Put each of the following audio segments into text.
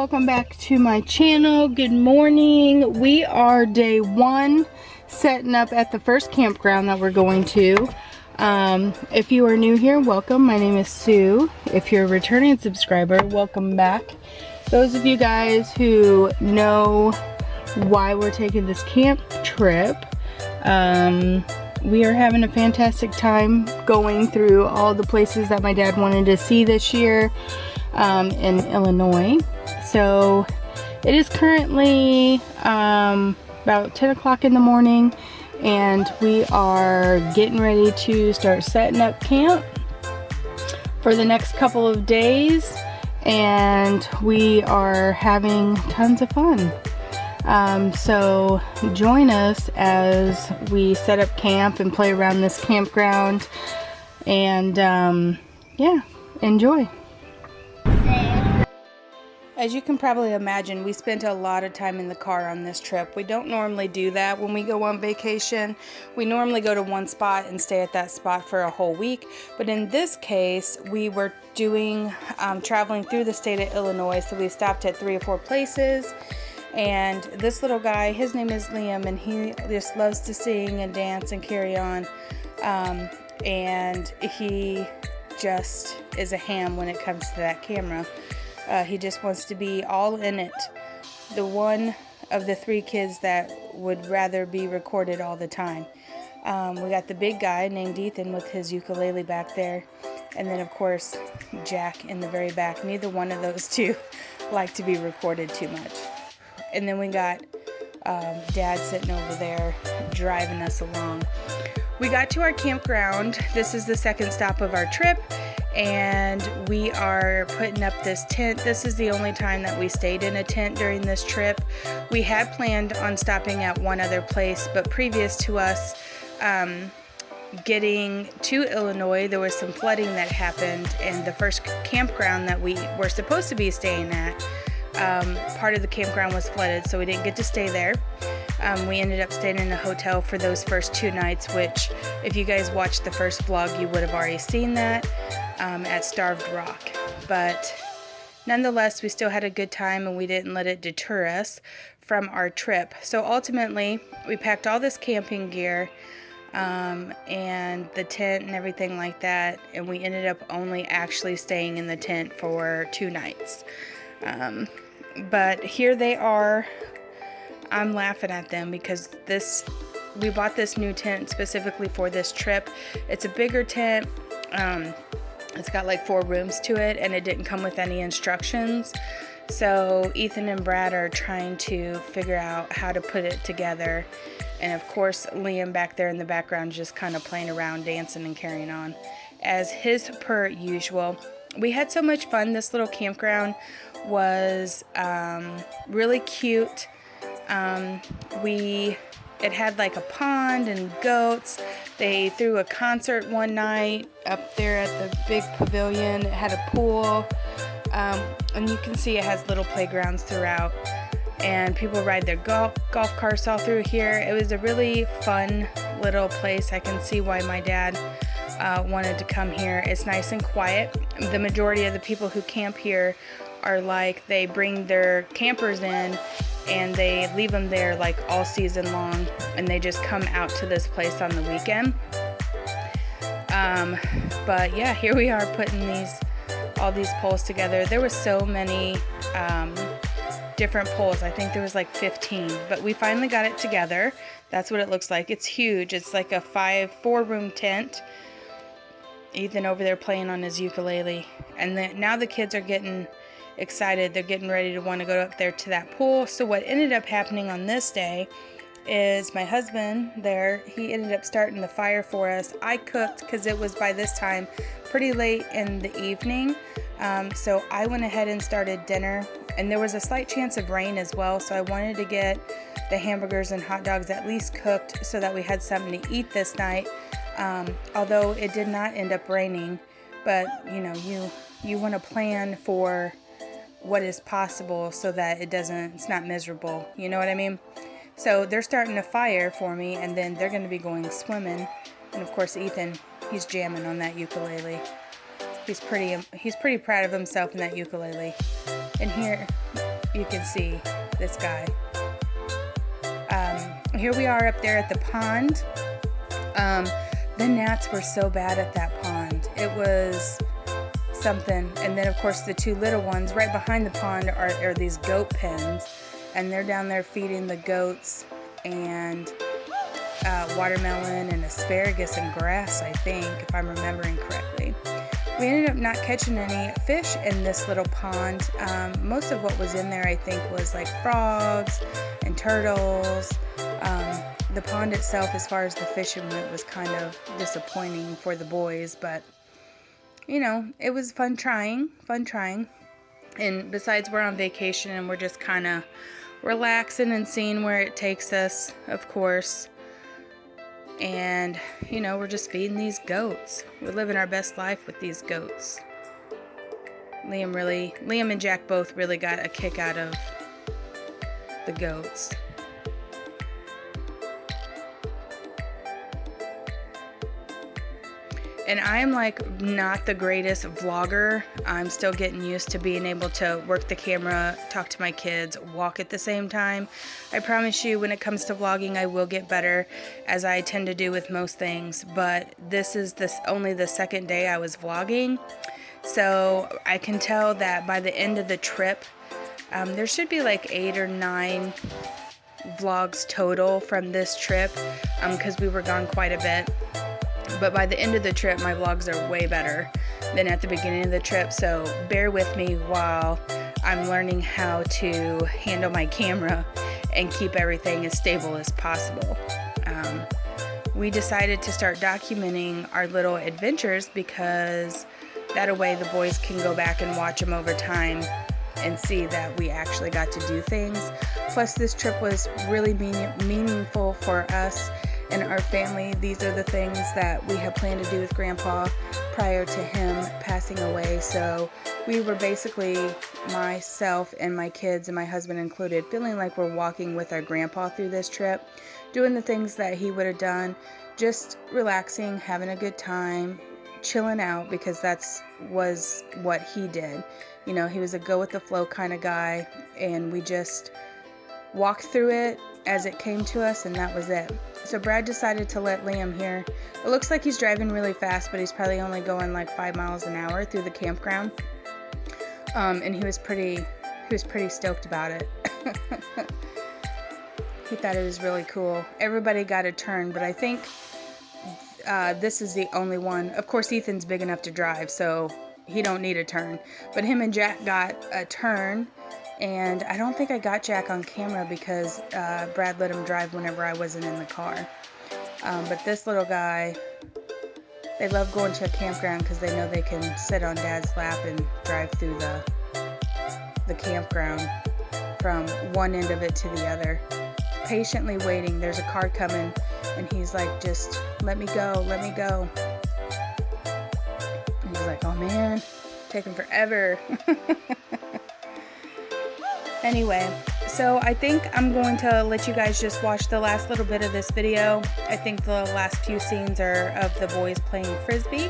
welcome back to my channel. Good morning. We are day one, setting up at the first campground that we're going to. If you are new here, welcome. My name is Sue. If you're a returning subscriber, welcome back. Those of you guys who know why we're taking this camp trip, we are having a fantastic time going through all the places that my dad wanted to see this year in Illinois. So it is currently about 10 o'clock in the morning, and we are getting ready to start setting up camp for the next couple of days, and we are having tons of fun. So join us as we set up camp and play around this campground, and yeah, enjoy. As you can probably imagine, we spent a lot of time in the car on this trip. We don't normally do that when we go on vacation. We normally go to one spot and stay at that spot for a whole week. But in this case, we were doing traveling through the state of Illinois, so we stopped at 3 or 4 places. And this little guy, his name is Liam, and he just loves to sing and dance and carry on. And he just is a ham when it comes to that camera. He just wants to be all in it. The one of the 3 kids that would rather be recorded all the time. We got the big guy named Ethan with his ukulele back there. And then, of course, Jack in the very back. Neither one of those two like to be recorded too much. And then we got Dad sitting over there driving us along. We got to our campground. This is the second stop of our trip. And we are putting up this tent. This is the only time that we stayed in a tent during this trip. We had planned on stopping at one other place, but previous to us getting to Illinois, there was some flooding that happened, and the first campground that we were supposed to be staying at, part of the campground was flooded, so we didn't get to stay there. We ended up staying in a hotel for those first 2 nights, which if you guys watched the first vlog, you would have already seen that at Starved Rock. But nonetheless, we still had a good time, and we didn't let it deter us from our trip. So ultimately, we packed all this camping gear and the tent and everything like that, and we ended up only actually staying in the tent for 2 nights. But here they are. I'm laughing at them because we bought this new tent specifically for this trip. It's a bigger tent. It's got like 4 rooms to it, and it didn't come with any instructions. So Ethan and Brad are trying to figure out how to put it together. And of course, Liam back there in the background just kind of playing around, dancing and carrying on as his per usual. We had so much fun. This little campground was really cute. It had like a pond and goats. They threw a concert one night up there at the big pavilion. It had a pool, and you can see it has little playgrounds throughout, and people ride their golf carts all through here. It was a really fun little place. I can see why my dad wanted to come here. It's nice and quiet. The majority of the people who camp here are like, they bring their campers in and they leave them there like all season long, and they just come out to this place on the weekend. But yeah, here we are putting all these poles together. There were so many different poles. I think there was like 15, but we finally got it together. That's what it looks like. It's huge. It's like a 4-room tent. Ethan over there playing on his ukulele, and now the kids are getting excited. They're getting ready to want to go up there to that pool. So what ended up happening on this day is my husband there, he ended up starting the fire for us. I cooked because it was by this time pretty late in the evening. So I went ahead and started dinner, and there was a slight chance of rain as well. So I wanted to get the hamburgers and hot dogs at least cooked so that we had something to eat this night. Although it did not end up raining, but you know, you want to plan for what is possible so that it's not miserable, you know what I mean? So they're starting a fire for me, and then they're going to be going swimming. And of course Ethan, he's jamming on that ukulele. He's pretty proud of himself in that ukulele. And here you can see this guy. Here we are up there at the pond. The gnats were so bad at that pond. It was something. And then of course the two little ones right behind the pond are these goat pens, and they're down there feeding the goats and watermelon and asparagus and grass, I think, if I'm remembering correctly. We ended up not catching any fish in this little pond. Most of what was in there, I think, was like frogs and turtles. The pond itself, as far as the fishing went, was kind of disappointing for the boys, but you know, it was fun trying. And besides, we're on vacation and we're just kind of relaxing and seeing where it takes us, of course. And you know, we're just feeding these goats. We're living our best life with these goats. Liam and Jack both really got a kick out of the goats. And I'm like not the greatest vlogger. I'm still getting used to being able to work the camera, talk to my kids, walk at the same time. I promise you, when it comes to vlogging, I will get better, as I tend to do with most things. But this is only the second day I was vlogging. So I can tell that by the end of the trip, there should be like 8 or 9 vlogs total from this trip, because we were gone quite a bit. But by the end of the trip, my vlogs are way better than at the beginning of the trip. So bear with me while I'm learning how to handle my camera and keep everything as stable as possible. We decided to start documenting our little adventures because that way the boys can go back and watch them over time and see that we actually got to do things. Plus, this trip was really meaningful for us and our family. These are the things that we had planned to do with Grandpa prior to him passing away. So we were basically, myself and my kids and my husband included, feeling like we're walking with our grandpa through this trip, doing the things that he would have done, just relaxing, having a good time, chilling out, because was what he did. You know, he was a go with the flow kind of guy, and we just walked through it as it came to us, and that was it. So Brad decided to let Liam hear. It looks like he's driving really fast, but he's probably only going like 5 miles an hour through the campground. And he was pretty stoked about it. He thought it was really cool. Everybody got a turn, but I think this is the only one. Of course, Ethan's big enough to drive, so he don't need a turn. But him and Jack got a turn, and I don't think I got Jack on camera because Brad let him drive whenever I wasn't in the car. But this little guy, they love going to a campground because they know they can sit on Dad's lap and drive through the campground from one end of it to the other. Patiently waiting. There's a car coming, and he's like, just let me go, let me go. And he's like, oh man, taking forever. Anyway, so I think I'm going to let you guys just watch the last little bit of this video. I think the last few scenes are of the boys playing Frisbee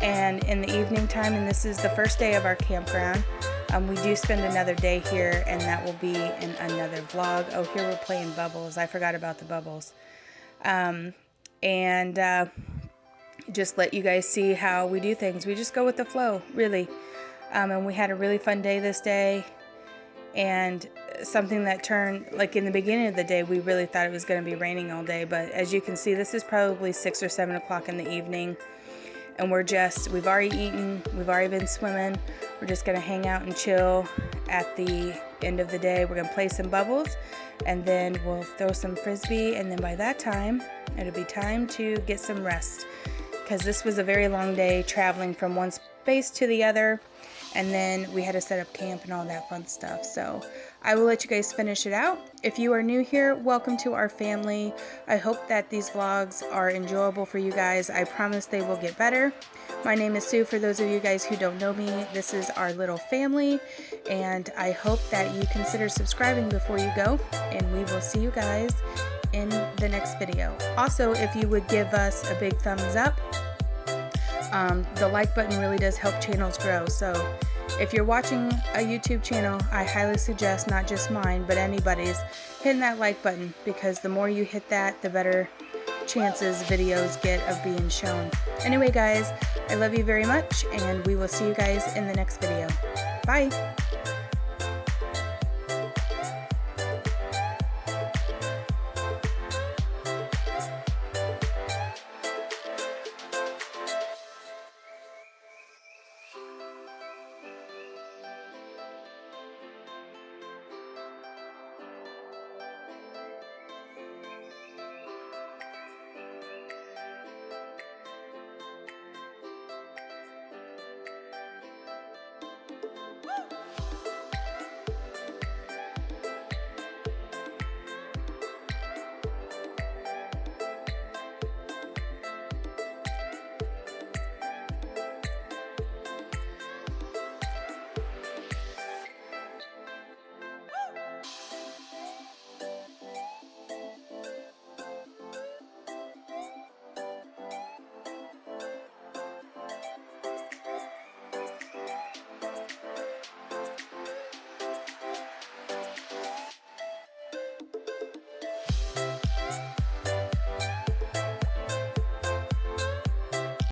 and in the evening time, and this is the first day of our campground. We do spend another day here, and that will be in another vlog. Oh, here we're playing bubbles. I forgot about the bubbles. Just let you guys see how we do things. We just go with the flow, really. And we had a really fun day this day. And something that turned, like in the beginning of the day, we really thought it was going to be raining all day. But as you can see, this is probably 6 or 7 o'clock in the evening. And we've already eaten, we've already been swimming. We're just going to hang out and chill at the end of the day. We're going to play some bubbles, and then we'll throw some Frisbee. And then by that time, it'll be time to get some rest. Because this was a very long day traveling from one space to the other. And then we had to set up camp and all that fun stuff. So I will let you guys finish it out. If you are new here, welcome to our family. I hope that these vlogs are enjoyable for you guys. I promise they will get better. My name is Sue. For those of you guys who don't know me, this is our little family. And I hope that you consider subscribing before you go. And we will see you guys in the next video. Also, if you would give us a big thumbs up. The like button really does help channels grow, so If you're watching a YouTube channel, I highly suggest, not just mine, but anybody's, hitting that like button, because the more you hit that, the better chances videos get of being shown. Anyway guys, I love you very much, and we will see you guys in the next video. Bye!